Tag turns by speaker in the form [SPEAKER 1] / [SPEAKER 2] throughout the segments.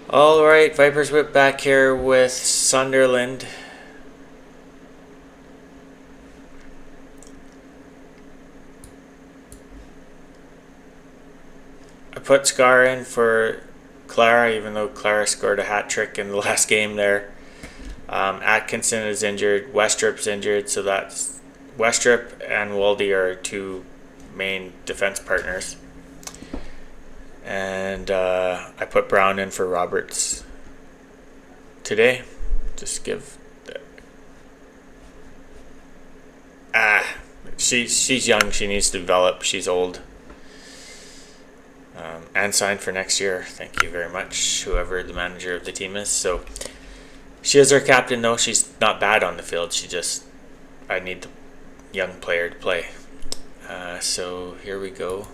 [SPEAKER 1] All right, Vipers Whip back here with Sunderland. I put Scar in for Clara, even though Clara scored a hat trick in the last game there. Atkinson is injured, Westrup's injured, so that's Westrup and Waldy are two main defense partners. And I put Brown in for Roberts today. Just give. She's young. She needs to develop. She's old. And signed for next year. Thank you very much, whoever the manager of the team is. So she is our captain, though. She's not bad on the field. I need the young player to play. So here we go.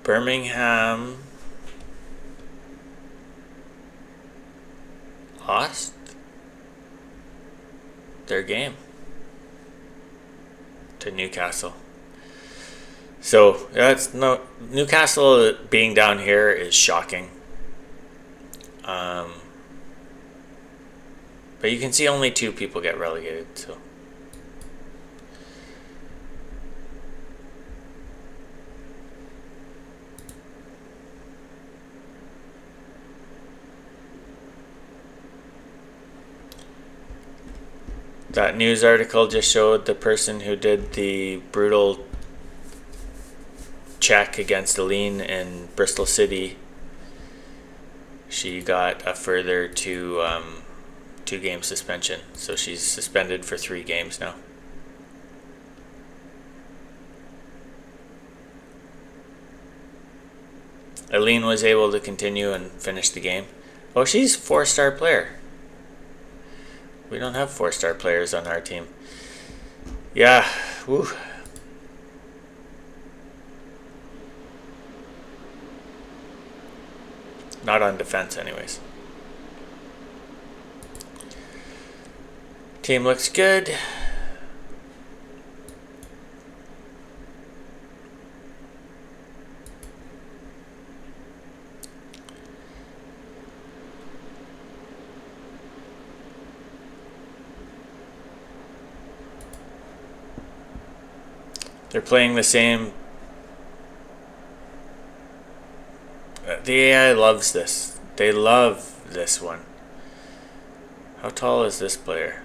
[SPEAKER 1] Birmingham lost their game to Newcastle. So that's no Newcastle being down here is shocking. But you can see only two people get relegated. So that news article just showed the person who did the brutal check against Aline in Bristol City. She got a further two-game suspension, so she's suspended for 3 games now. Aline was able to continue and finish the game. Oh, she's a 4-star player. We don't have 4-star players on our team. Yeah, woo. Not on defense, anyways. Team looks good. They're playing the same. The AI loves this. They love this one. How tall is this player?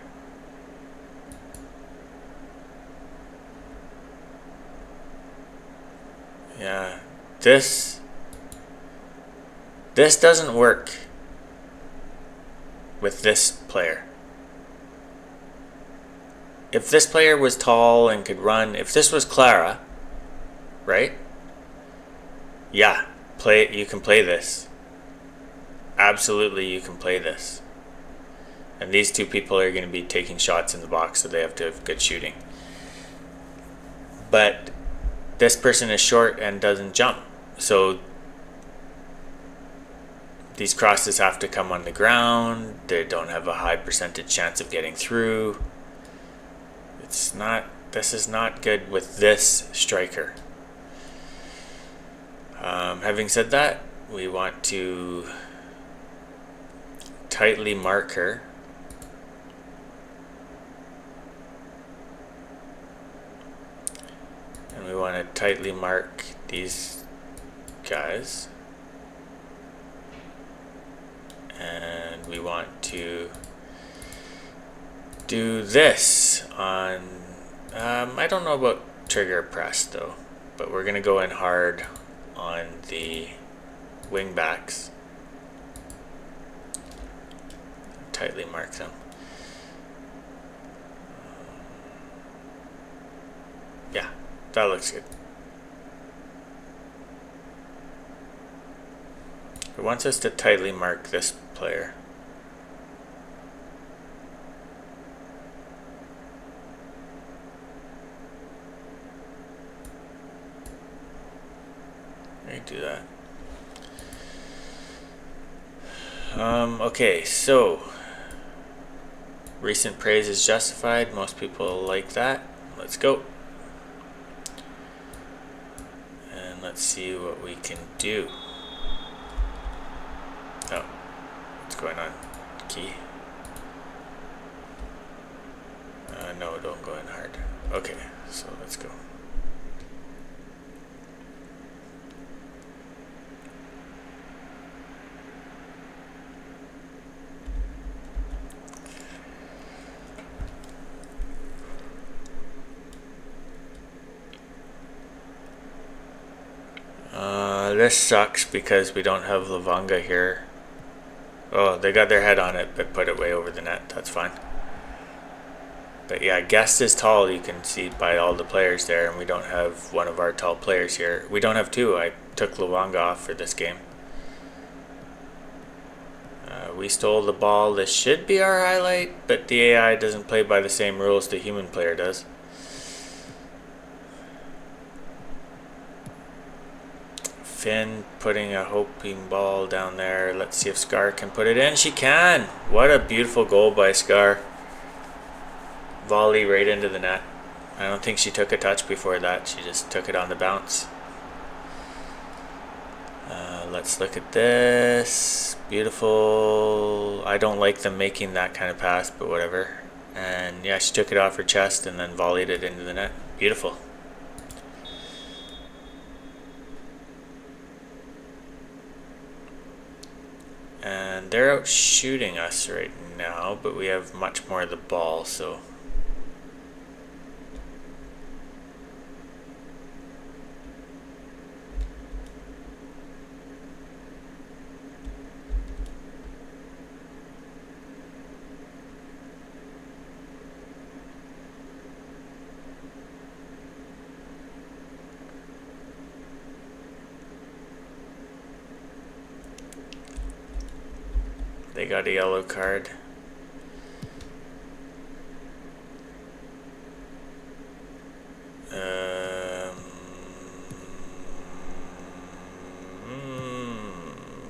[SPEAKER 1] Yeah, this doesn't work with this player. If this player was tall and could run, if this was Clara, right? Yeah, you can play this. Absolutely, you can play this. And these two people are going to be taking shots in the box, so they have to have good shooting. But this person is short and doesn't jump, so these crosses have to come on the ground. They don't have a high percentage chance of getting through. This is not good with this striker. Having said that, we want to tightly mark her. And we want to tightly mark these guys. And we want to do this on, I don't know about trigger press though, but we're going to go in hard on the wing backs. Tightly mark them. Yeah, that looks good. It wants us to tightly mark this player. I do that. Okay, so recent praise is justified. Most people like that. Let's go. And let's see what we can do. Oh, what's going on? Key. No, don't go in hard. Okay, so let's go. This sucks because we don't have Lavanga here. Oh, they got their head on it, but put it way over the net. That's fine. But yeah, Guest is tall, you can see by all the players there, and we don't have one of our tall players here. We don't have two. I took Lavanga off for this game. We stole the ball. This should be our highlight, but the AI doesn't play by the same rules the human player does. Finn putting a hoping ball down there. Let's see if Scar can put it in. She can! What a beautiful goal by Scar. Volley right into the net. I don't think she took a touch before that. She just took it on the bounce. Let's look at this. Beautiful. I don't like them making that kind of pass, but whatever. And yeah, she took it off her chest and then volleyed it into the net. Beautiful. And they're out shooting us right now, but we have much more of the ball, so they got a yellow card.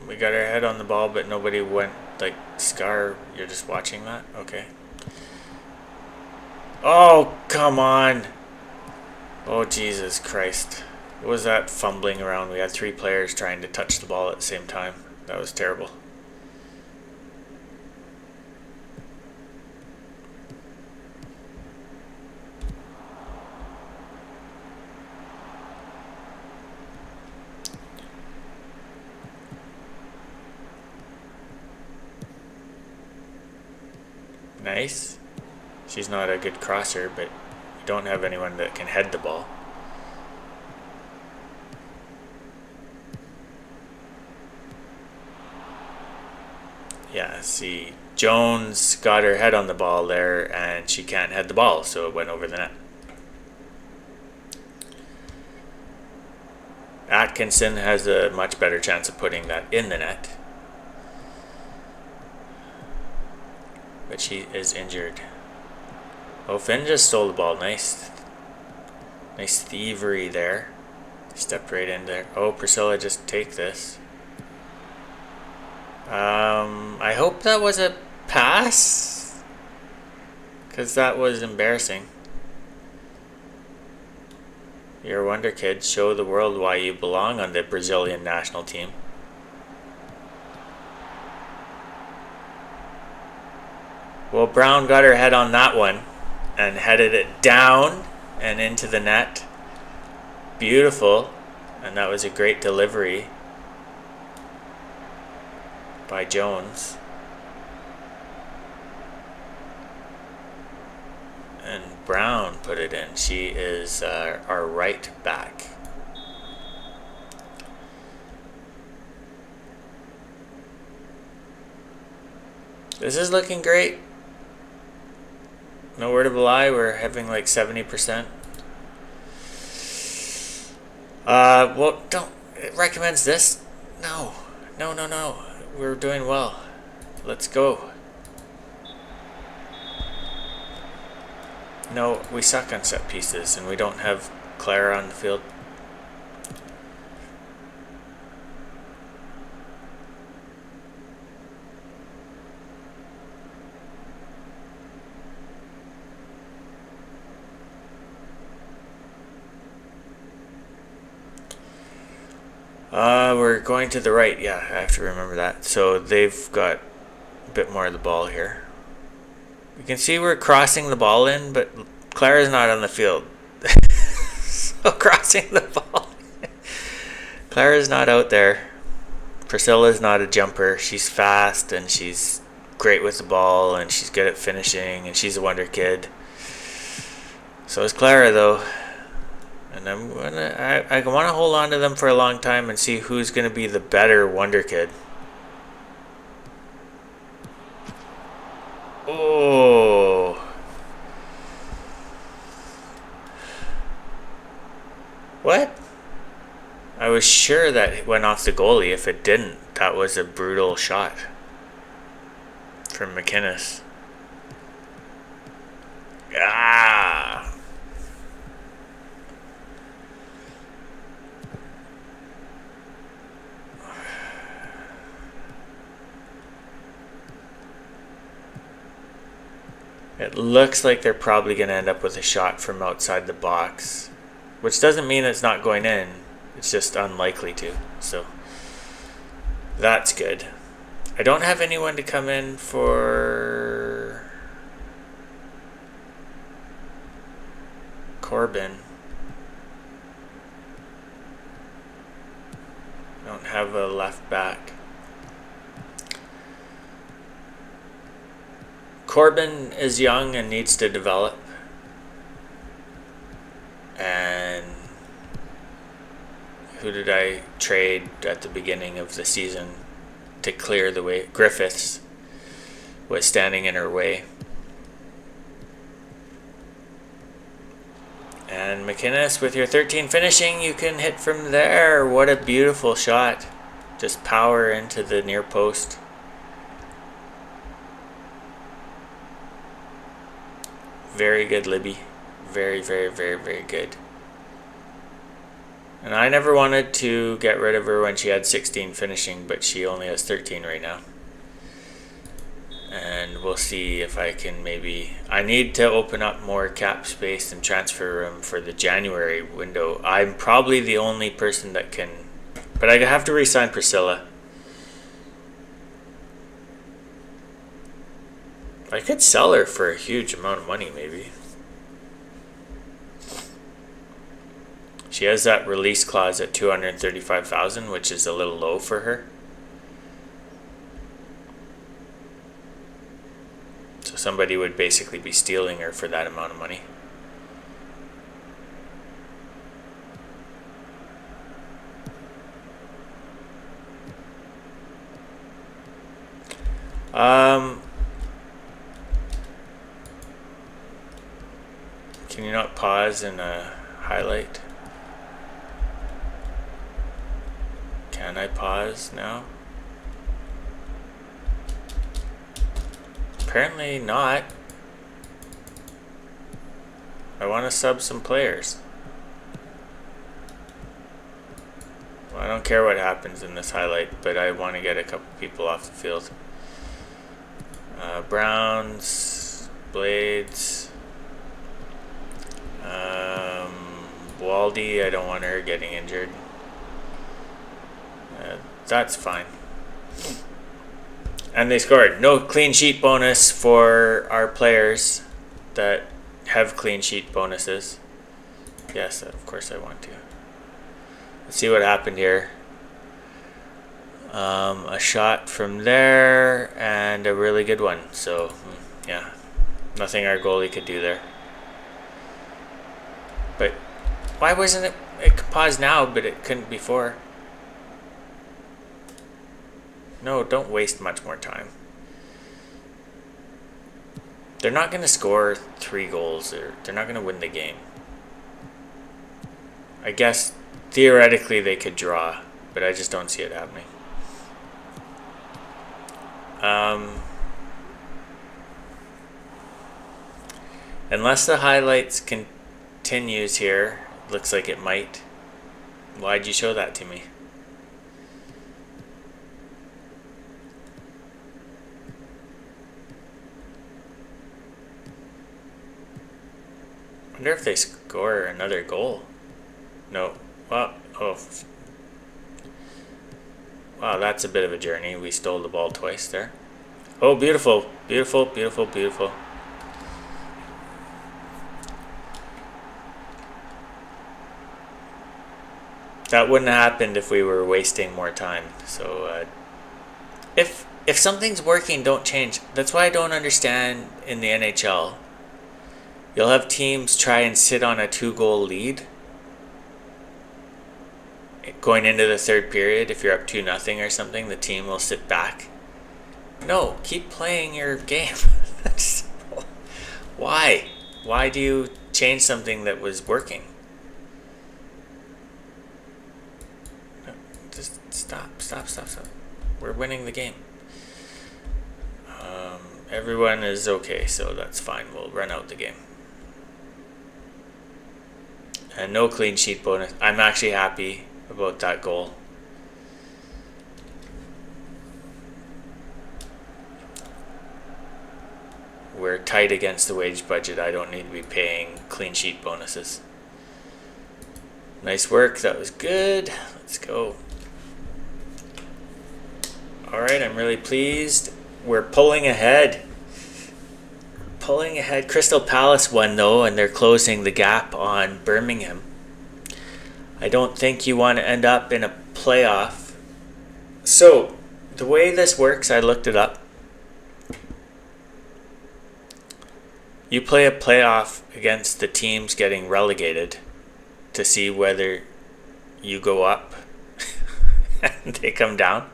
[SPEAKER 1] We got our head on the ball, but nobody went. Like, Scar, you're just watching that? Okay. Oh, come on. Oh, Jesus Christ. What was that fumbling around? We had three players trying to touch the ball at the same time. That was terrible. Nice. She's not a good crosser, but we don't have anyone that can head the ball. Yeah, see, Jones got her head on the ball there, and she can't head the ball, so it went over the net. Atkinson has a much better chance of putting that in the net. But she is injured. Oh, Finn just stole the ball. Nice. Nice thievery there. Stepped right in there. Oh, Priscilla, just take this. I hope that was a pass, because that was embarrassing. You're a wonder kid. Show the world why you belong on the Brazilian national team. Well, Brown got her head on that one and headed it down and into the net. Beautiful. And that was a great delivery by Jones. And Brown put it in. She is our right back. This is looking great. No word of a lie, we're having like 70%. Well, don't. It recommends this? No. No, no, no. We're doing well. Let's go. No, we suck on set pieces, and we don't have Clara on the field. We're going to the right. Yeah, I have to remember that. So they've got a bit more of the ball here. You can see we're crossing the ball in, but Clara's not on the field. So crossing the ball. Clara's not out there. Priscilla's not a jumper. She's fast and she's great with the ball and she's good at finishing and she's a wonder kid. So is Clara though. And I want to hold on to them for a long time and see who's going to be the better wonder kid. Oh. What? I was sure that it went off the goalie. If it didn't, that was a brutal shot from McInnes. Ah. It looks like they're probably going to end up with a shot from outside the box, which doesn't mean it's not going in. It's just unlikely to. So that's good. I don't have anyone to come in for Corbin. I don't have a left back. Corbin is young and needs to develop. And who did I trade at the beginning of the season to clear the way? Griffiths was standing in her way. And McInnes, with your 13 finishing, you can hit from there. What a beautiful shot. Just power into the near post. Very good, Libby. Very, very, very, very good. And I never wanted to get rid of her when she had 16 finishing, but she only has 13 right now. And we'll see if I can maybe... I need to open up more cap space and transfer room for the January window. I'm probably the only person that can... But I have to re-sign Priscilla. I could sell her for a huge amount of money, maybe. She has that release clause at $235,000, which is a little low for her. So somebody would basically be stealing her for that amount of money. Can you not pause and highlight? Can I pause now? Apparently not. I want to sub some players. Well, I don't care what happens in this highlight, but I want to get a couple people off the field. Browns, Blades, Waldy, I don't want her getting injured. That's fine. And they scored. No clean sheet bonus for our players that have clean sheet bonuses. Yes, of course I want to. Let's see what happened here. A shot from there and a really good one. So, yeah, nothing our goalie could do there. But why wasn't it? It could pause now, but it couldn't before. No, don't waste much more time. They're not going to score 3 goals, or they're not going to win the game. I guess theoretically they could draw, but I just don't see it happening. Unless the highlights continues here, looks like it might. Why'd you show that to me? I wonder if they score another goal. No. Well, oh. Wow, that's a bit of a journey. We stole the ball twice there. Oh, beautiful. Beautiful, beautiful, beautiful. That wouldn't have happened if we were wasting more time. So, if something's working, don't change. That's why I don't understand in the NHL. You'll have teams try and sit on a 2-goal lead going into the third period. If you're up 2-0 or something, the team will sit back. No, keep playing your game. Why? Why do you change something that was working? Just stop. We're winning the game. Everyone is okay, so that's fine. We'll run out the game. And no clean sheet bonus. I'm actually happy about that goal. We're tight against the wage budget. I don't need to be paying clean sheet bonuses. Nice work. That was good. Let's go. Alright, I'm really pleased. We're pulling ahead. Crystal Palace won though, and they're closing the gap on Birmingham. I don't think you want to end up in a playoff. So, the way this works, I looked it up. You play a playoff against the teams getting relegated to see whether you go up and they come down.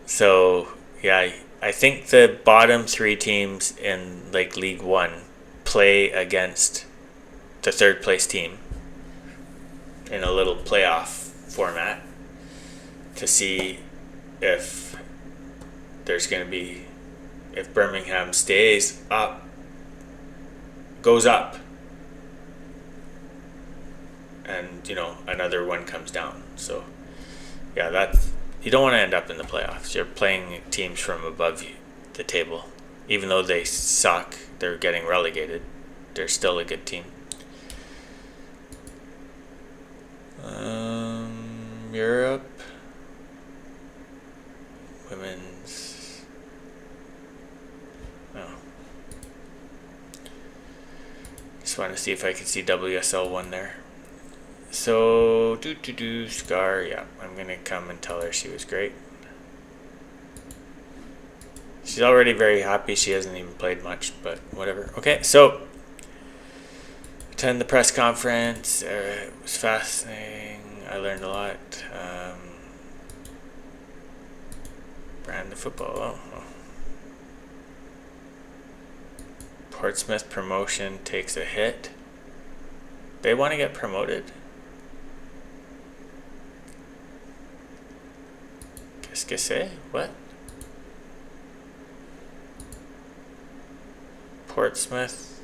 [SPEAKER 1] So, yeah, I think the bottom 3 teams in like League 1 play against the third place team in a little playoff format to see if there's going to be, if Birmingham goes up, and another one comes down. So yeah, you don't want to end up in the playoffs. You're playing teams from above the table. Even though they suck, they're getting relegated, they're still a good team. Europe, women's. Oh. Just want to see if I can see WSL 1 there. So, Scar, yeah, I'm going to come and tell her she was great. She's already very happy. She hasn't even played much, but whatever. Okay, so, attend the press conference. It was fascinating. I learned a lot. Brand of football. Oh. Portsmouth promotion takes a hit. They want to get promoted. Qu'est-ce que c'est? What? Portsmouth.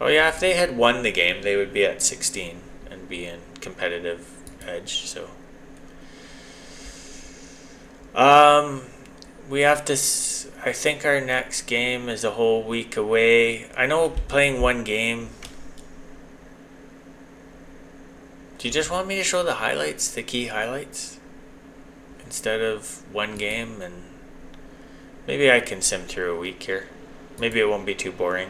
[SPEAKER 1] Oh yeah, if they had won the game, they would be at 16 and be in competitive edge. So, we have to. I think our next game is a whole week away. I know playing one game. Do you just want me to show the highlights, the key highlights, instead of one game? And maybe I can sim through a week here. Maybe it won't be too boring.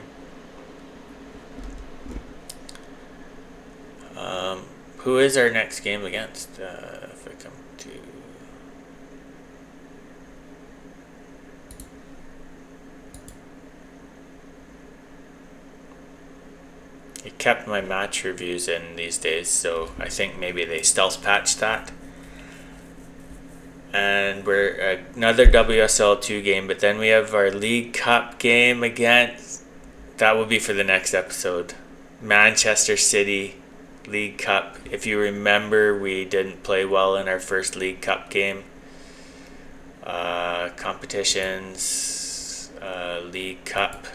[SPEAKER 1] Who is our next game against? If I come to... I kept my match reviews in these days, so I think maybe they stealth patched that. And we're another WSL 2 game, but then we have our League Cup game against... That will be for the next episode. Manchester City League Cup. If you remember, we didn't play well in our first League Cup game. Competitions, League Cup.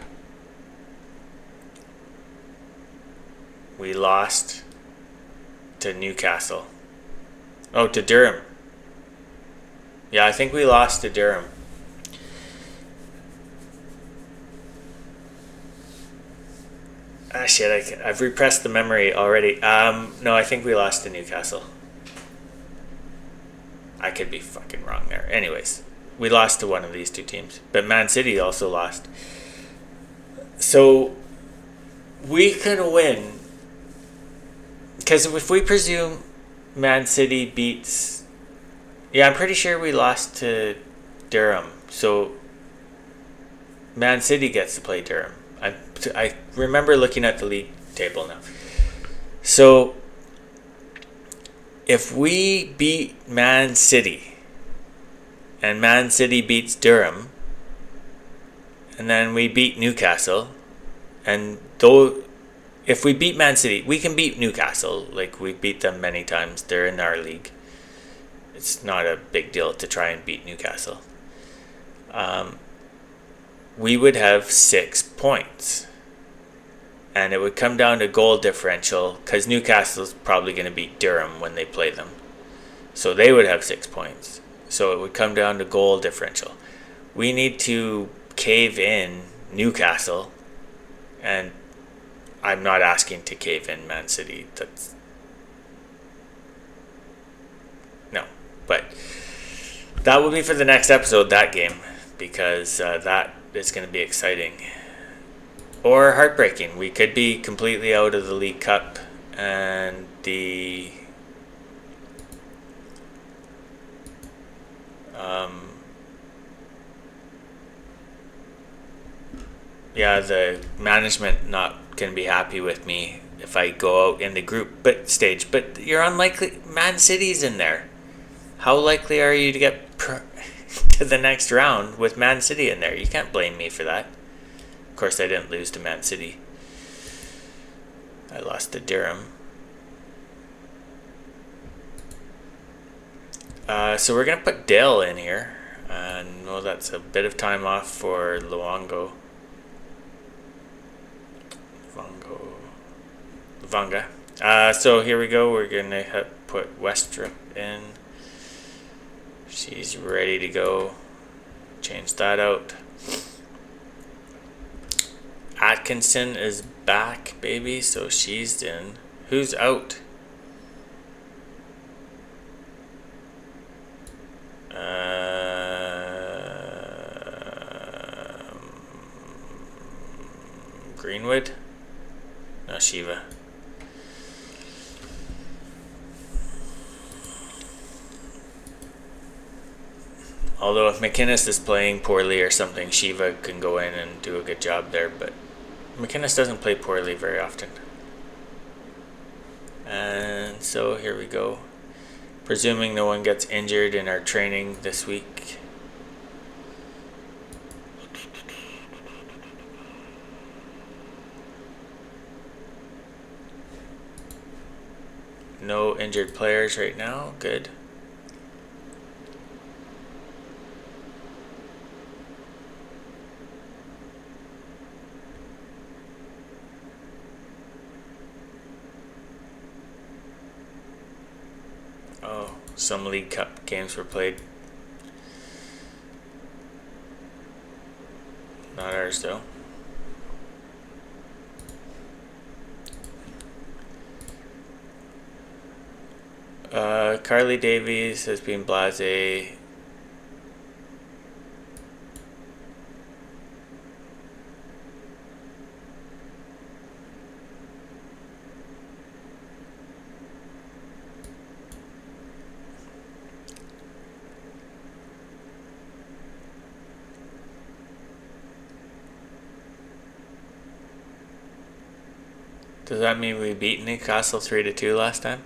[SPEAKER 1] We lost to Newcastle. Oh, to Durham. Yeah, I think we lost to Durham. Ah, shit, I've repressed the memory already. No, I think we lost to Newcastle. I could be fucking wrong there. Anyways, we lost to one of these two teams, but Man City also lost. So we could win, because if we presume Man City beats, yeah, I'm pretty sure we lost to Durham, so Man City gets to play Durham. I remember looking at the league table now. So if we beat Man City and Man City beats Durham, and then we beat Newcastle, and though if we beat Man City, we can beat Newcastle. Like, we beat them many times. They're in our league. It's not a big deal to try and beat Newcastle. We would have 6 points. And it would come down to goal differential, because Newcastle's probably going to beat Durham when they play them. So they would have 6 points. So it would come down to goal differential. We need to cave in Newcastle, and I'm not asking to cave in Man City. No. But that will be for the next episode, that game, because that is going to be exciting. Or heartbreaking. We could be completely out of the League Cup, and the the management not going to be happy with me if I go out in the group stage. But you're unlikely. Man City's in there. How likely are you to get to the next round with Man City in there? You can't blame me for that. Of course, I didn't lose to Man City. I lost to Durham. So we're going to put Dale in here. And well, that's a bit of time off for Luongo. Vanga. So here we go. We're going to put Westrup in. She's ready to go. Change that out. Atkinson is back, baby, so she's in. Who's out? Greenwood? No, Shiva. Although if McInnes is playing poorly or something, Shiva can go in and do a good job there, but McInnes doesn't play poorly very often. And so here we go. Presuming no one gets injured in our training this week. No injured players right now. Good. Oh, some League Cup games were played. Not ours, though. Carly Davies has been blasé. Does that mean we beat Newcastle 3-2 last time?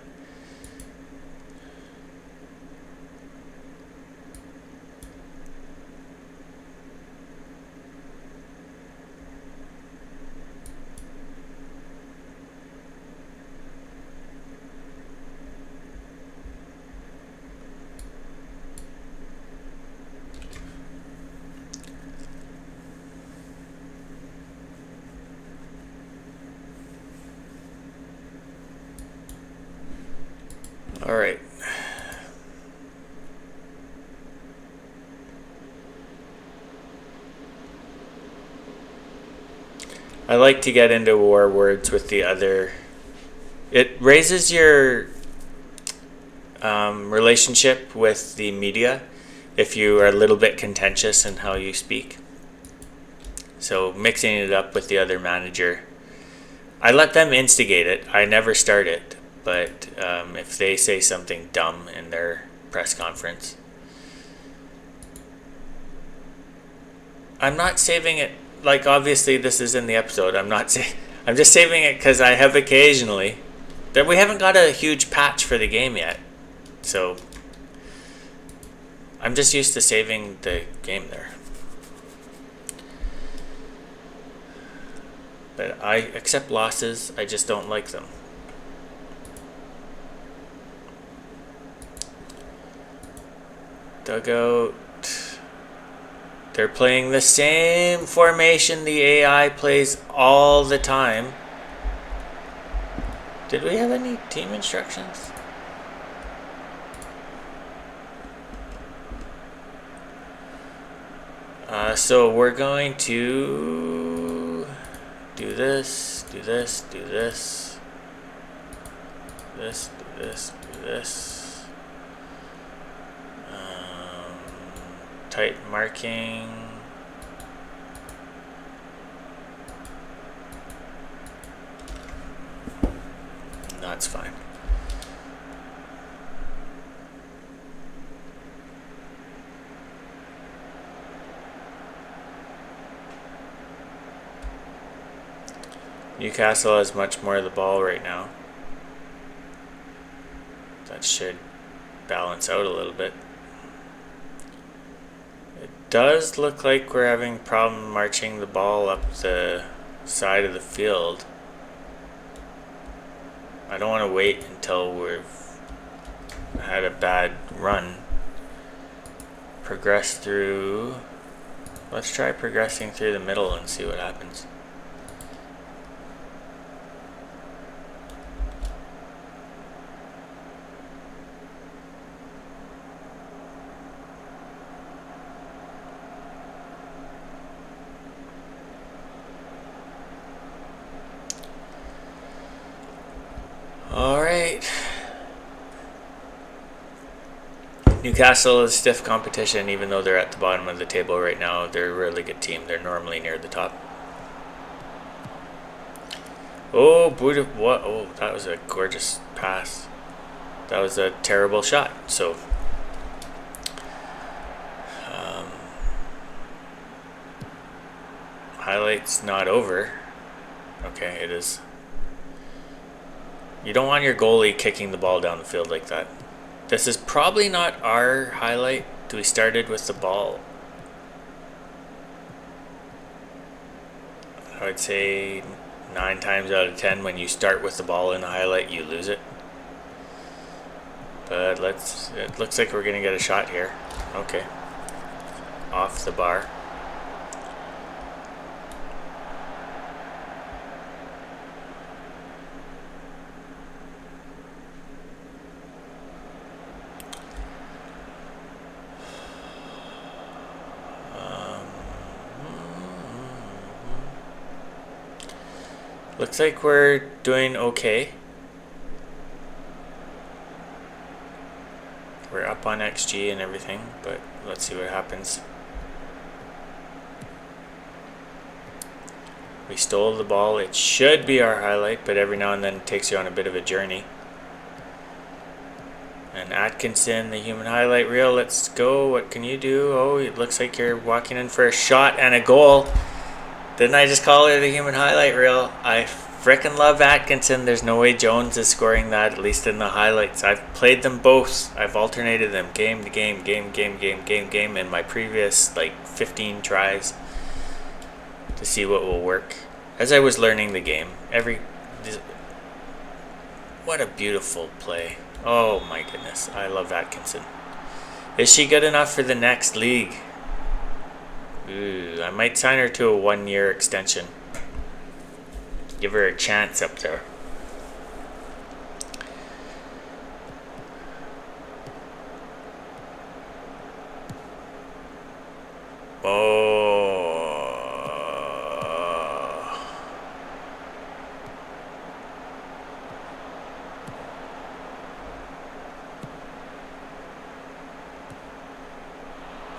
[SPEAKER 1] All right. I like to get into war words with the other. It raises your relationship with the media if you are a little bit contentious in how you speak. So mixing it up with the other manager, I let them instigate it. I never start it, but if they say something dumb in their press conference, I'm not saving it. Like, obviously this is in the episode. I'm just saving it because I have occasionally that we haven't got a huge patch for the game yet, so I'm just used to saving the game there. But I accept losses, I just don't like them. Dugout. They're playing the same formation the AI plays all the time. Did we have any team instructions? So we're going to do this, do this, do this, this, do this, do this. Tight marking. That's fine. Newcastle has much more of the ball right now. That should balance out a little bit. It does look like we're having a problem marching the ball up the side of the field. I don't want to wait until we've had a bad run. Progress through. Let's try progressing through the middle and see what happens. Alright. Newcastle is stiff competition, even though they're at the bottom of the table right now. They're a really good team. They're normally near the top. Oh, Buddha, what? Oh, that was a gorgeous pass. That was a terrible shot. So, highlights not over. Okay, it is. You don't want your goalie kicking the ball down the field like that. This is probably not our highlight. We started with the ball. I would say 9 times out of 10 when you start with the ball in the highlight, you lose it. But it looks like we're gonna get a shot here. Okay. Off the bar. Looks like we're doing okay. We're up on XG and everything, but let's see what happens. We stole the ball. It should be our highlight, but every now and then it takes you on a bit of a journey. And Atkinson, the human highlight reel. Let's go. What can you do? Oh, it looks like you're walking in for a shot and a goal. Didn't I just call it a human highlight reel? I frickin' love Atkinson. There's no way Jones is scoring that, at least in the highlights. I've played them both. I've alternated them game to game, game in my previous like 15 tries to see what will work. As I was learning the game, what a beautiful play. Oh my goodness, I love Atkinson. Is she good enough for the next league? Ooh, I might sign her to a 1-year extension. Give her a chance up there. Oh.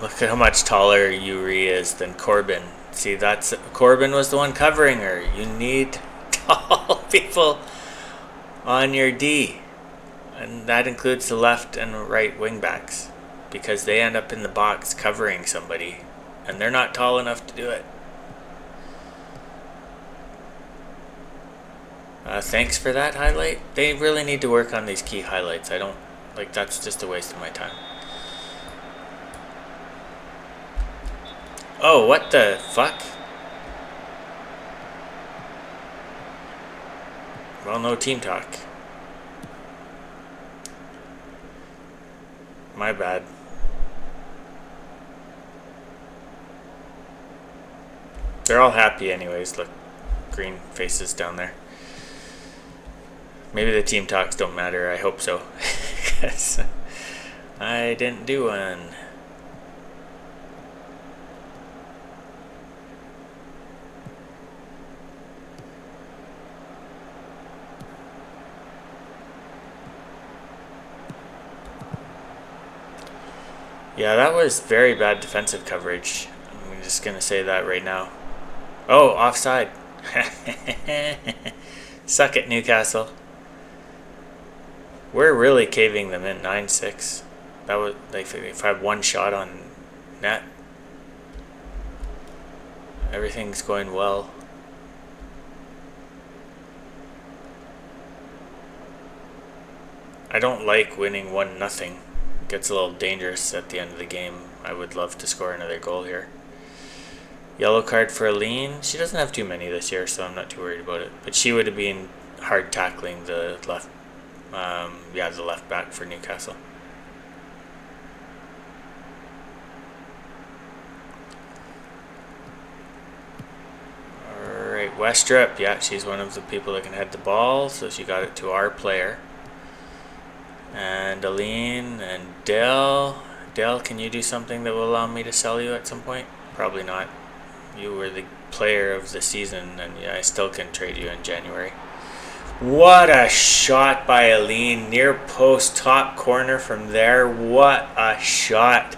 [SPEAKER 1] Look at how much taller Yuri is than Corbin. See, that's Corbin was the one covering her. You need tall people on your D. And that includes the left and right wing backs. Because they end up in the box covering somebody. And they're not tall enough to do it. Thanks for that highlight. They really need to work on these key highlights. I don't... Like, that's just a waste of my time. Oh, what the fuck? Well, no team talk. My bad. They're all happy anyways. Look, green faces down there. Maybe the team talks don't matter. I hope so. Because I didn't do one. Yeah, that was very bad defensive coverage. I'm just going to say that right now. Oh, offside. Suck it, Newcastle. We're really caving them in 9-6. That was like if I had one shot on net. Everything's going well. I don't like winning 1-0. It gets a little dangerous at the end of the game. I would love to score another goal here. Yellow card for Aline. She doesn't have too many this year, so I'm not too worried about it. But she would have been hard tackling the left. The left back for Newcastle. Alright, Westrup. Yeah, she's one of the people that can head the ball, so she got it to our player. And Aline and Dell. Dell, can you do something that will allow me to sell you at some point? Probably not. You were the player of the season, and yeah, I still can trade you in January. What a shot by Aline. Near post, top corner from there. What a shot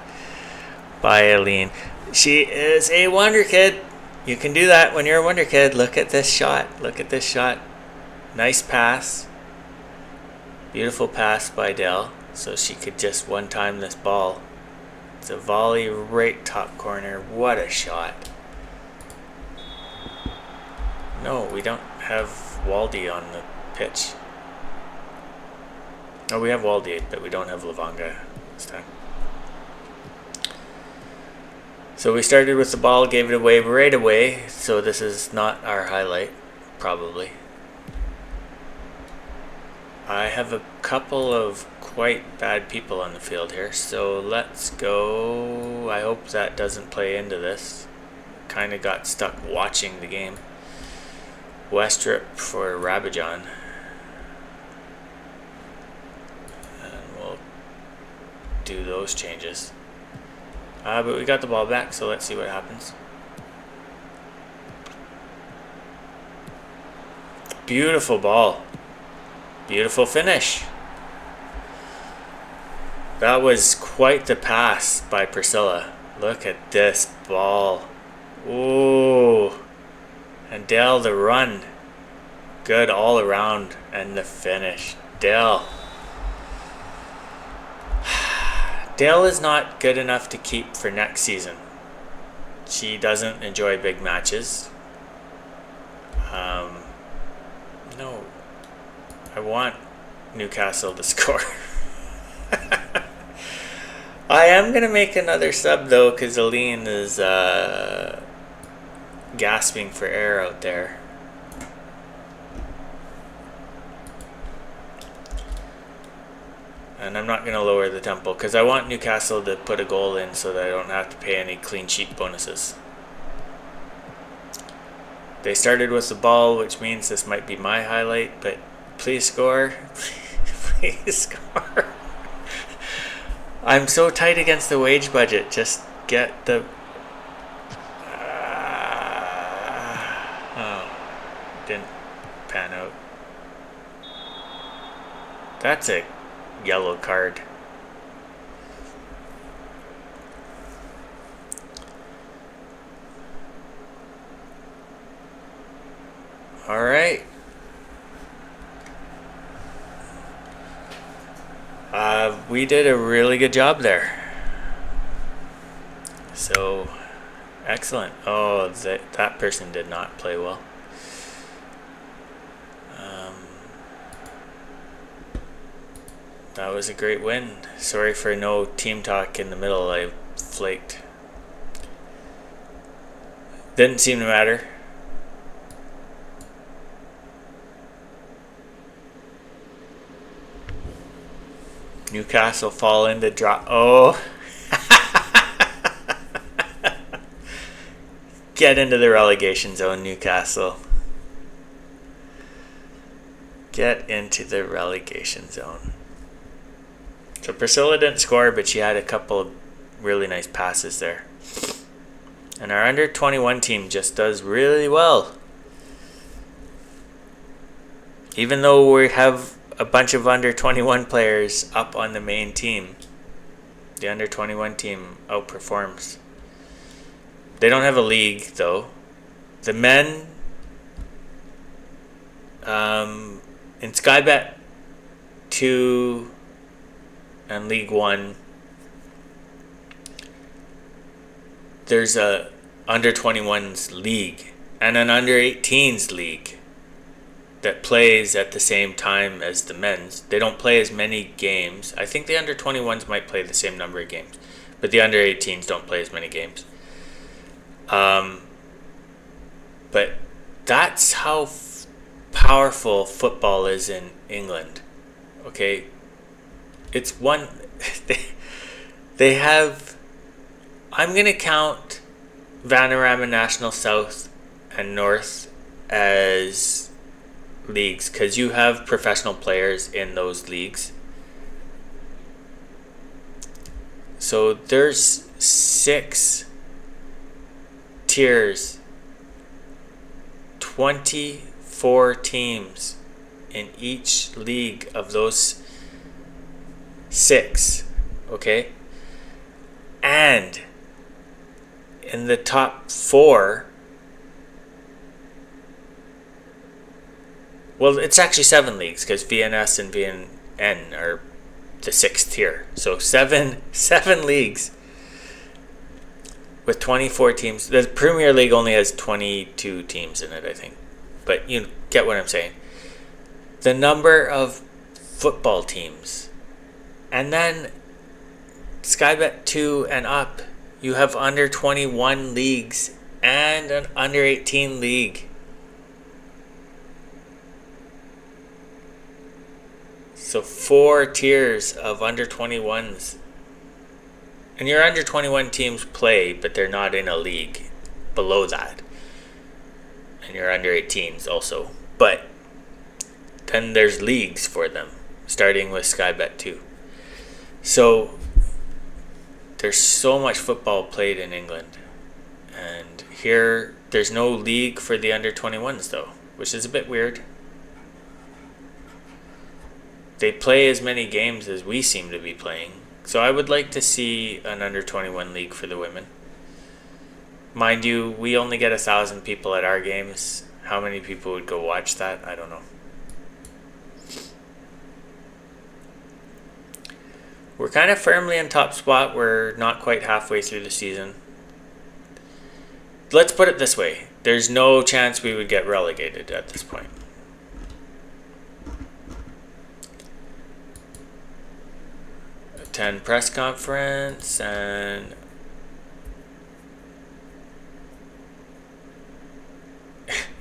[SPEAKER 1] by Aline. She is a wonder kid. You can do that when you're a wonder kid. Look at this shot. Look at this shot. Nice pass. Beautiful pass by Dell. So she could just one-time this ball. It's a volley right top corner. What a shot. No, we don't have Waldy on the pitch. Oh, we have Waldy, but we don't have Lavanga this time. So we started with the ball, gave it away right away. So this is not our highlight, probably. I have a couple of quite bad people on the field here, so let's go. I hope that doesn't play into this. Kind of got stuck watching the game. Westrup for Rabajon. And we'll do those changes. But we got the ball back, so let's see what happens. Beautiful ball. Beautiful finish. That was quite the pass by Priscilla. Look at this ball. Ooh. And Dell the run. Good all around. And the finish. Dell. Dell is not good enough to keep for next season. She doesn't enjoy big matches. No. I want Newcastle to score. I am going to make another sub though, because Aline is gasping for air out there. And I'm not going to lower the tempo because I want Newcastle to put a goal in so that I don't have to pay any clean sheet bonuses. They started with the ball, which means this might be my highlight, but please score. Please score. I'm so tight against the wage budget. Just get the... oh, didn't pan out. That's a yellow card. we did a really good job there. So, excellent. Oh, that person did not play well. That was a great win. Sorry for no team talk in the middle. I flaked. Didn't seem to matter. Newcastle fall into drop. Oh. Get into the relegation zone, Newcastle. Get into the relegation zone. So Priscilla didn't score, but she had a couple of really nice passes there. And our under 21 team just does really well. Even though we have a bunch of under 21 players up on the main team, the under 21 team outperforms. They don't have a league though. The men in Skybet 2 and League 1, there's a under 21s league and an under 18s league that plays at the same time as the men's. They don't play as many games. I think the under 21s might play the same number of games, but the under 18s don't play as many games. But that's how powerful football is in England. Okay, it's one. They have. I'm gonna count Vanarama National South and North as leagues because you have professional players in those leagues. So there's 6 tiers, 24 teams in each league of those 6, okay? And in the top 4, well, it's actually 7 leagues because VNS and VNN are the 6th tier. So 7 leagues with 24 teams. The Premier League only has 22 teams in it, I think. But you get what I'm saying. The number of football teams. And then Skybet 2 and up, you have under 21 leagues and an under 18 league. So 4 tiers of under 21s. And your under 21 teams play, but they're not in a league below that. And your under 18s also. But then there's leagues for them, starting with Skybet 2. So there's so much football played in England. And here, there's no league for the under 21s though, which is a bit weird. They play as many games as we seem to be playing. So I would like to see an under 21 league for the women. Mind you, we only get 1,000 people at our games. How many people would go watch that? I don't know. We're kind of firmly in top spot. We're not quite halfway through the season. Let's put it this way. There's no chance we would get relegated at this point. Attend press conference and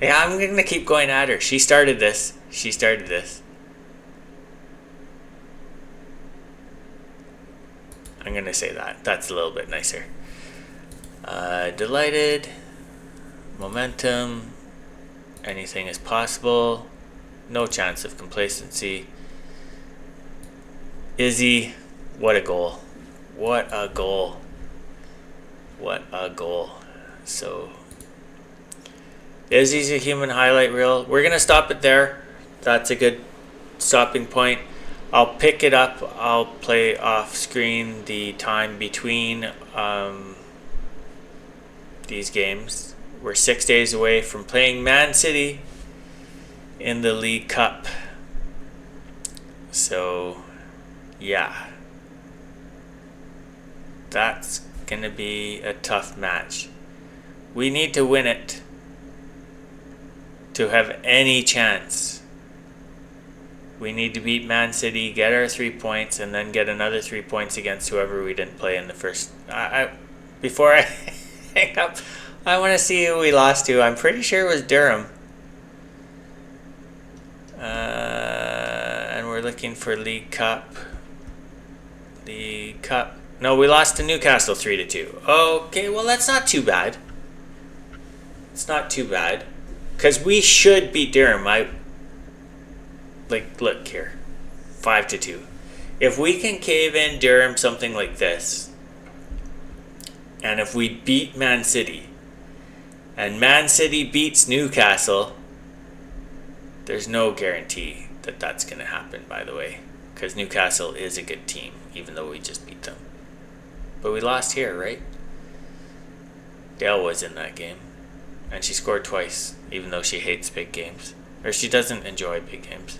[SPEAKER 1] yeah, I'm gonna keep going at her. She started this. I'm gonna say that. That's a little bit nicer. Delighted. Momentum. Anything is possible. No chance of complacency. Izzy. What a goal. What a goal. What a goal. So, Izzy's a human highlight reel. We're going to stop it there. That's a good stopping point. I'll pick it up. I'll play off screen the time between these games. We're 6 days away from playing Man City in the League Cup. So Yeah. That's going to be a tough match. We need to win it to have any chance. We need to beat Man City, get our 3 points, and then get another 3 points against whoever we didn't play in the first. Before I hang up, I want to see who we lost to. I'm pretty sure it was Durham. And we're looking for League Cup. League Cup. No, we lost to Newcastle 3-2. Okay, well that's not too bad. It's not too bad, because we should beat Durham. Look here, 5-2. If we can cave in Durham something like this, and if we beat Man City, and Man City beats Newcastle, there's no guarantee that that's going to happen, by the way, because Newcastle is a good team, even though we just beat them. But we lost here, right? Dale was in that game, and she scored twice, even though she hates big games, or she doesn't enjoy big games.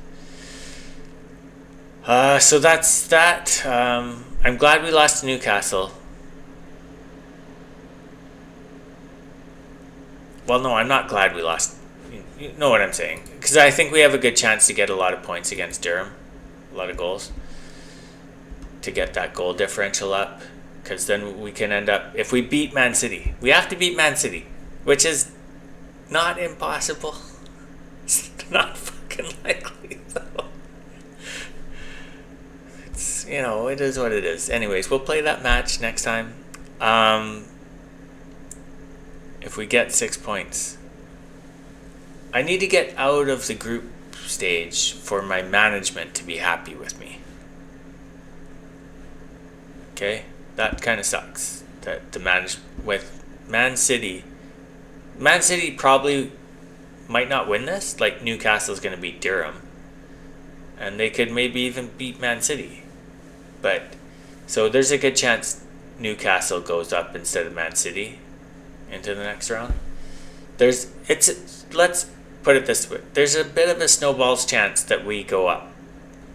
[SPEAKER 1] So that's that. I'm glad we lost to Newcastle. Well, no, I'm not glad we lost. You know what I'm saying. Because I think we have a good chance to get a lot of points against Durham. A lot of goals. To get that goal differential up. Because then we can end up... If we beat Man City. We have to beat Man City. Which is not impossible. It's not fucking likely, though. It is what it is. Anyways, we'll play that match next time. If we get 6 points, I need to get out of the group stage for my management to be happy with me. Okay? That kind of sucks. That to manage with Man City. Man City probably might not win this. Like, Newcastle's going to beat Durham. And they could maybe even beat Man City. But, so there's a good chance Newcastle goes up instead of Man City into the next round. Let's put it this way. There's a bit of a snowball's chance that we go up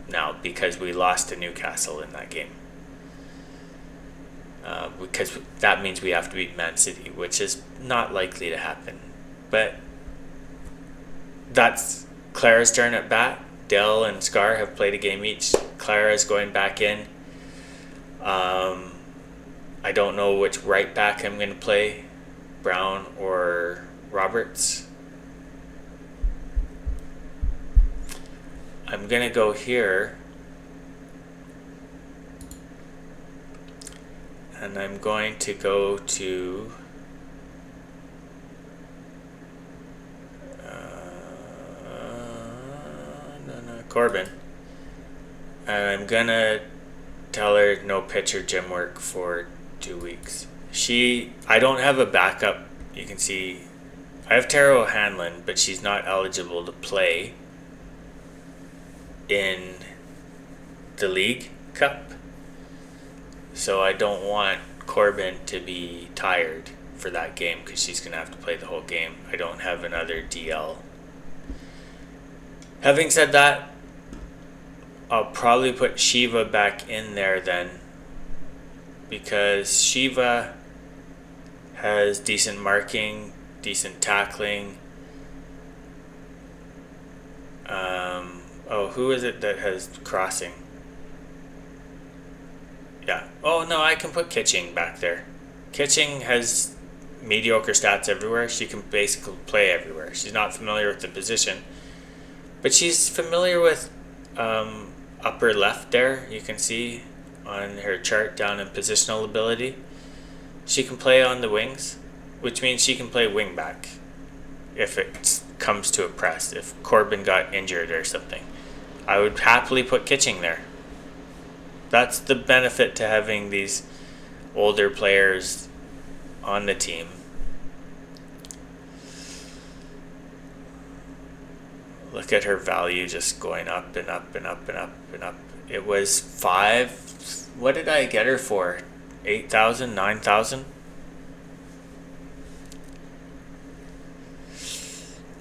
[SPEAKER 1] now because we lost to Newcastle in that game. Because that means we have to beat Man City, which is not likely to happen. But that's Clara's turn at bat. Dell and Scar have played a game each. Clara's going back in. I don't know which right back I'm going to play, Brown or Roberts. I'm going to go here. And I'm going to go to Corbin. And I'm going to tell her no pitch or gym work for 2 weeks. I don't have a backup. You can see I have Tara O'Hanlon, but she's not eligible to play in the League Cup. So I don't want Corbin to be tired for that game because she's going to have to play the whole game. I don't have another DL. Having said that, I'll probably put Shiva back in there then, because Shiva has decent marking, decent tackling. Who is it that has crossing? Yeah. Oh no, I can put Kitching back there. Kitching has mediocre stats everywhere. She can basically play everywhere. She's not familiar with the position, but she's familiar with upper left there. You can see on her chart down in positional ability. She can play on the wings, which means she can play wing back if it comes to a press. If Corbin got injured or something, I would happily put Kitching there. That's the benefit to having these older players on the team. Look at her value just going up and up and up and up and up. It was 5. What did I get her for? 8,000, 9,000?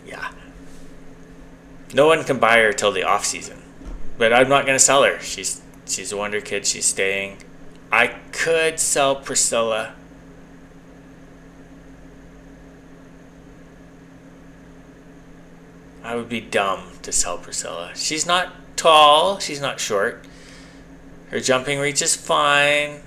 [SPEAKER 1] Yeah. No one can buy her till the off season. But I'm not going to sell her. She's She's a wonder kid. She's staying. I could sell Priscilla. I would be dumb to sell Priscilla. She's not tall. She's not short. Her jumping reach is fine.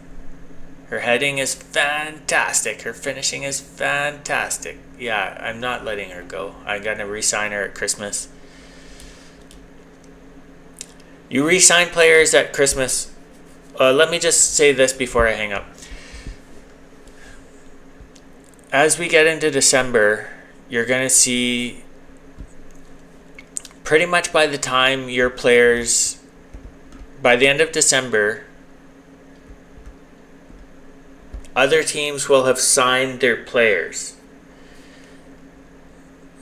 [SPEAKER 1] Her heading is fantastic. Her finishing is fantastic. Yeah, I'm not letting her go. I'm going to re-sign her at Christmas. You re-sign players at Christmas. Let me just say this before I hang up. As we get into December, you're going to see pretty much by the time your players, by the end of December, other teams will have signed their players.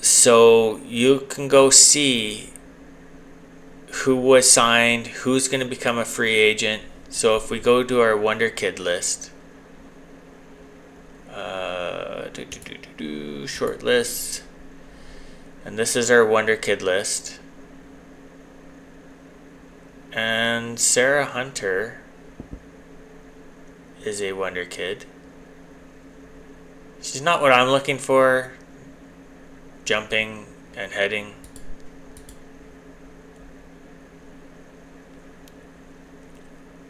[SPEAKER 1] So you can go see who was signed, who's going to become a free agent. So if we go to our Wonder Kid list, short list, and this is our Wonder Kid list. And Sarah Hunter is a Wonder Kid. She's not what I'm looking for. Jumping and heading.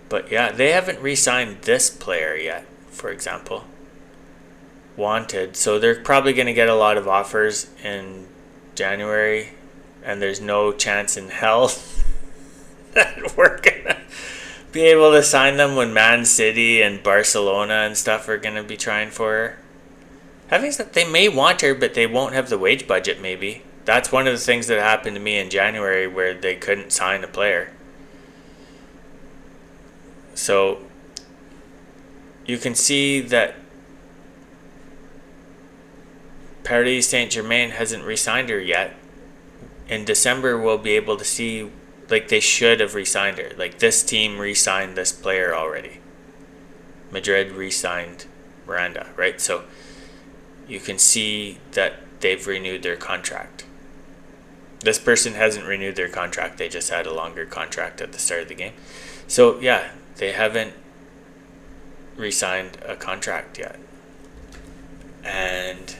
[SPEAKER 1] But yeah, they haven't re-signed this player yet, for example. Wanted. So they're probably going to get a lot of offers in January. And there's no chance in hell that we're going to be able to sign them when Man City and Barcelona and stuff are going to be trying for her. Having said, they may want her, but they won't have the wage budget maybe. That's one of the things that happened to me in January where they couldn't sign a player. So you can see that Paris Saint-Germain hasn't re-signed her yet. In December, we'll be able to see, like, they should have re-signed her. Like, this team re-signed this player already. Madrid re-signed Miranda, right? So you can see that they've renewed their contract. This person hasn't renewed their contract. They just had a longer contract at the start of the game. So, yeah, they haven't re-signed a contract yet. And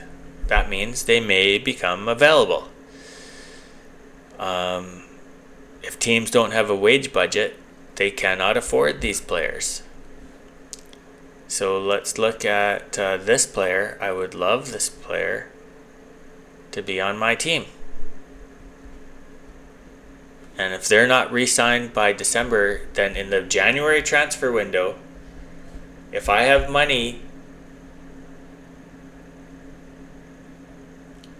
[SPEAKER 1] that means they may become available. If teams don't have a wage budget, they cannot afford these players. So let's look at this player. I would love this player to be on my team. And if they're not re-signed by December, then in the January transfer window, if I have money,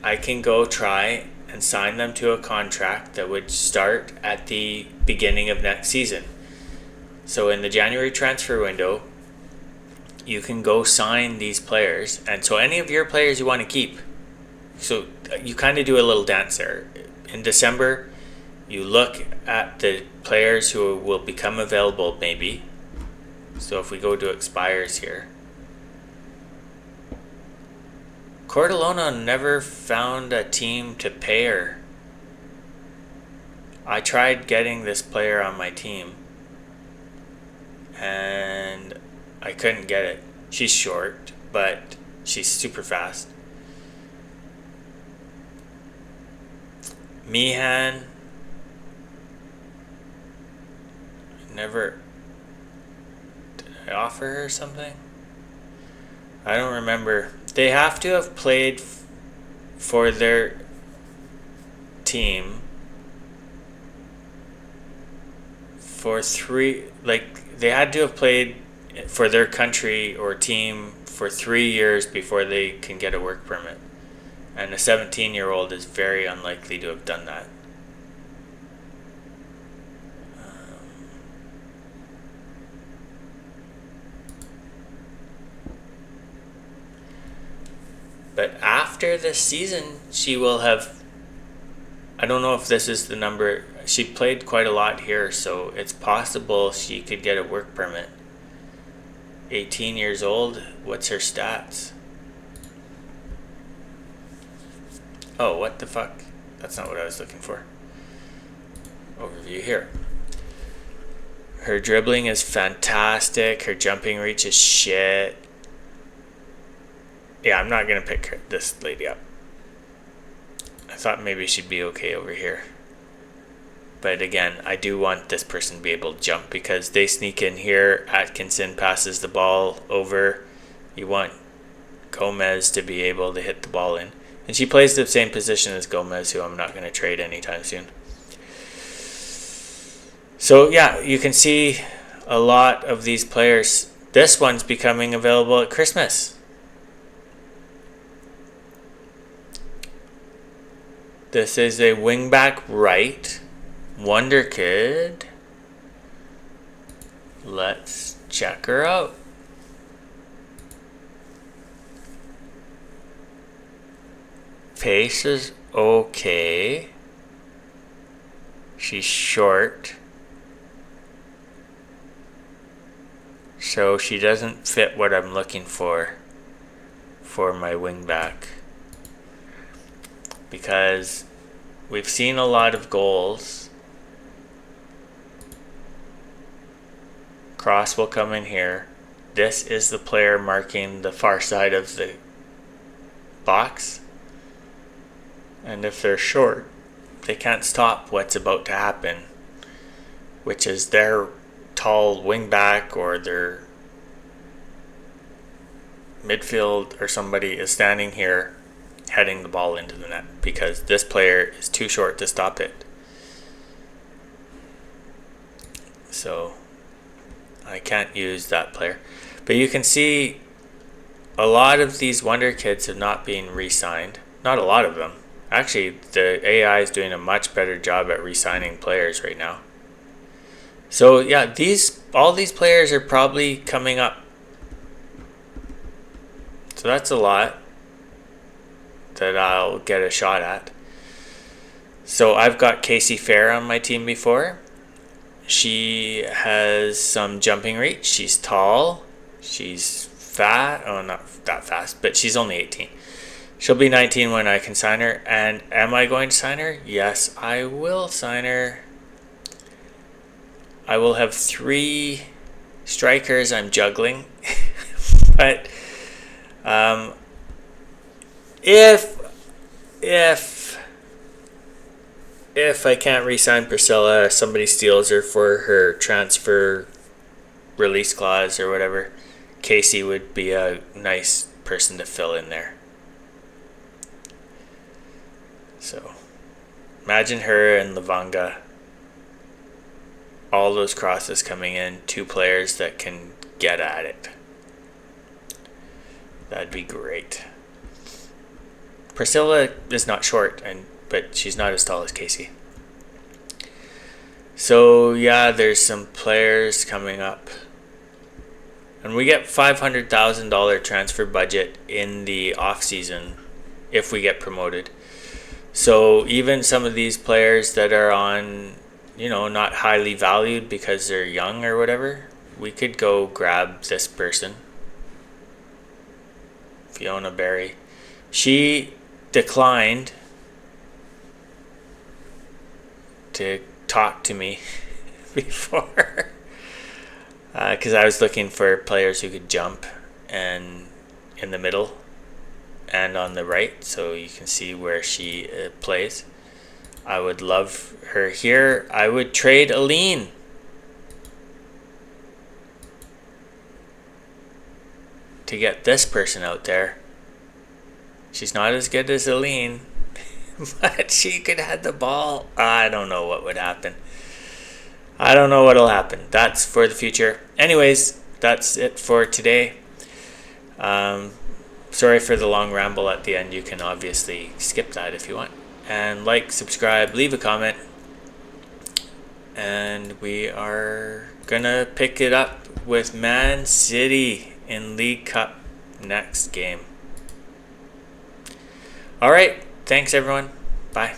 [SPEAKER 1] I can go try and sign them to a contract that would start at the beginning of next season. So in the January transfer window, you can go sign these players. And so any of your players you want to keep. So you kind of do a little dance there. In December, you look at the players who will become available maybe. So if we go to expires here. Cordelona never found a team to pay her. I tried getting this player on my team and I couldn't get it. She's short, but she's super fast. Meehan. Never. Did I offer her something? I don't remember. They have to have played for their team for they had to have played for their country or team for 3 years before they can get a work permit. And a 17-year-old is very unlikely to have done that. But after this season, she will have, I don't know if this is the number, she played quite a lot here, so it's possible she could get a work permit. 18 years old, what's her stats? Oh, what the fuck? That's not what I was looking for. Overview here. Her dribbling is fantastic. Her jumping reach is shit. Yeah, I'm not going to pick this lady up. I thought maybe she'd be okay over here. But again, I do want this person to be able to jump because they sneak in here. Atkinson passes the ball over. You want Gomez to be able to hit the ball in. And she plays the same position as Gomez, who I'm not going to trade anytime soon. So yeah, you can see a lot of these players. This one's becoming available at Christmas. This is a wingback right. Wonder Kid. Let's check her out. Pace is okay. She's short. So she doesn't fit what I'm looking for my wingback. Because we've seen a lot of goals. Cross will come in here. This is the player marking the far side of the box. And if they're short, they can't stop what's about to happen, which is their tall wingback or their midfield or somebody is standing here heading the ball into the net because this player is too short to stop it. So I can't use that player. But you can see a lot of these Wonder Kids have not been re-signed. Not a lot of them. Actually, the AI is doing a much better job at re-signing players right now. So yeah, all these players are probably coming up. So that's a lot that I'll get a shot at. So I've got Casey Fair on my team before. She has some jumping reach. She's tall. She's fat. Oh, not that fast, but she's only 18. She'll be 19 when I can sign her. And am I going to sign her? Yes, I will sign her. I will have 3 strikers I'm juggling. But if I can't re-sign Priscilla, somebody steals her for her transfer release clause or whatever, Casey would be a nice person to fill in there. So imagine her and Lavanga. All those crosses coming in, 2 players that can get at it. That'd be great. Priscilla is not short, but she's not as tall as Casey. So yeah, there's some players coming up. And we get $500,000 transfer budget in the off season if we get promoted. So even some of these players that are on, not highly valued because they're young or whatever, we could go grab this person. Fiona Berry. She declined to talk to me before because I was looking for players who could jump and in the middle and on the right, so you can see where she plays. I would love her here. I would trade Aline. To get this person out there. She's not as good as Aline, but she could have the ball. I don't know what would happen. I don't know what'll happen. That's for the future. Anyways, that's it for today. Sorry for the long ramble at the end. You can obviously skip that if you want. And like, subscribe, leave a comment. And we are gonna pick it up with Man City in League Cup next game. All right. Thanks, everyone. Bye.